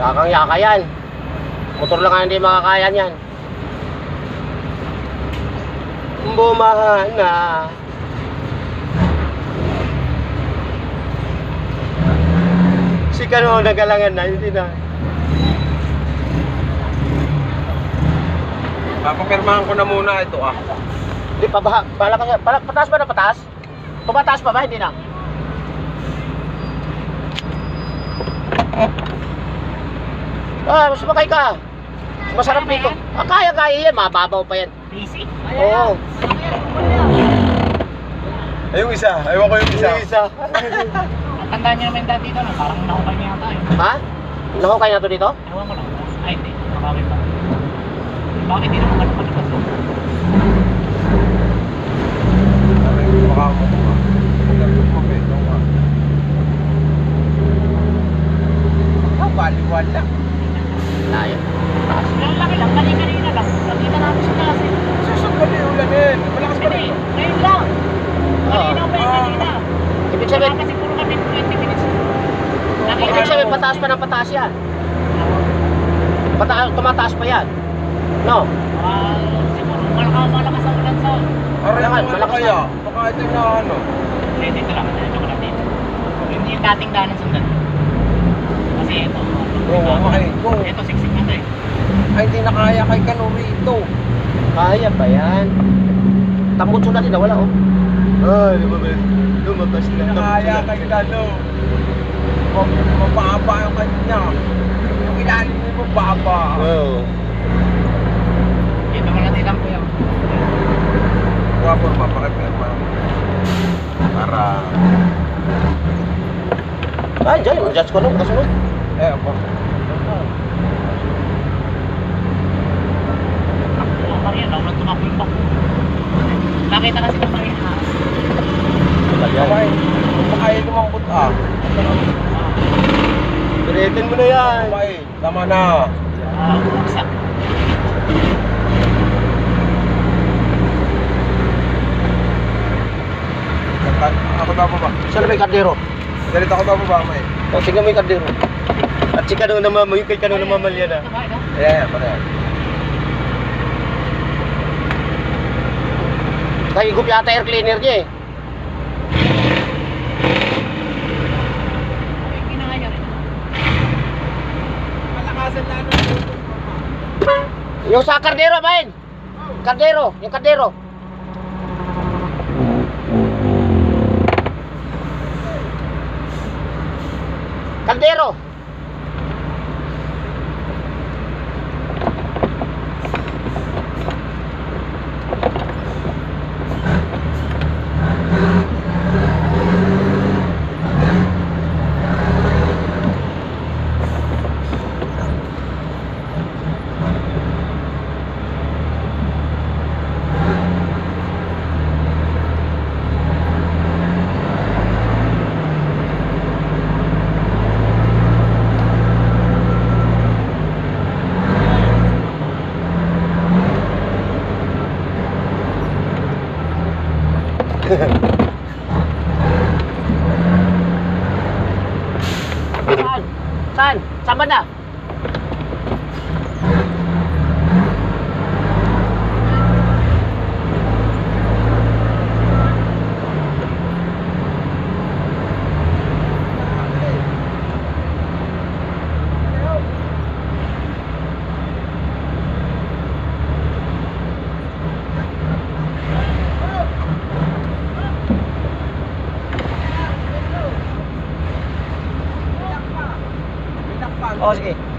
Kakang-yaka yan. Motor lang nga hindi makakaya yan. Bumaha na. Si Kano nagalangan na, hindi na. Papapirmahan ko na muna ito ah. Hindi pa ba? Pataas ba na pataas? Pumataas pa ba? Hindi na. Sumakay ka. Masarap dito. Kaya yan. Mababaw pa yan. Basic? Oo. Ay, yung isa. Ayaw ko yung isa. Yung isa. Tandaan niyo naman dati dito, no? Parang nakukay niya yata yun. Ha? Nahukay na to dito? Ewan ko lang. Ay, hindi. Nakawin pa. Bakit hindi naman ganun palipas ko? Baka mo ko nga. Nagdagdag mo pa ito nga. Baliwala. Layo. Ang laki lang, kanina lang. Nakita namin sa klase. Susunod ba yung ulanin? Malakas pa rin. Ngayon lang. Kanina pa yung kanina. Ibig sabihin, Kasi puro kami 20 minutes. ibig sabihin pataas pa ng pataas yan. Tumataas pa yan. No? Siguro malakas ang ulan sa... Aray Malakas, mo ano malakas kaya? Baka ito na ano. Hindi, dito lang. Dito ko lang dito. Hindi yung dating daanan sundan. Kasi ito. Oo, okay. Go. Ito, siksik na ito eh. Ay, hindi na kaya kay Kano rito. Kaya pa yan. Tambutso na din, wala oh. Ay, lumabas Hindi na kaya kay Kano. Mababa yung kanya. Yung ilalim mo mababa. Oo. Dito ko lang din lang po yun. Guwapo naman pa. Para... Ay, dyan. Adjust ko nung kasunod. Eh, apa? Ako, Maria, lang lang tumakbo yung bako. Nakita kasi ng Maria Haas. Okay. Kung kaya lumangkot ah. Piretin mo na yan. Okay, tama na. Isa. Ako daw pa ba? Saan may kardero? Galit ako daw pa ba, may? O, tingnan mo yung kardero. At si Kano naman, yung kay Kano naman yan ah. Ayan, pala yan. Nahigup yata air cleaner niya eh. Malakasan na ano. Yung sa kardero, main. Kardero, yung kardero. Kaldero. Saan? Saan? Saan ba na? Oh, sige.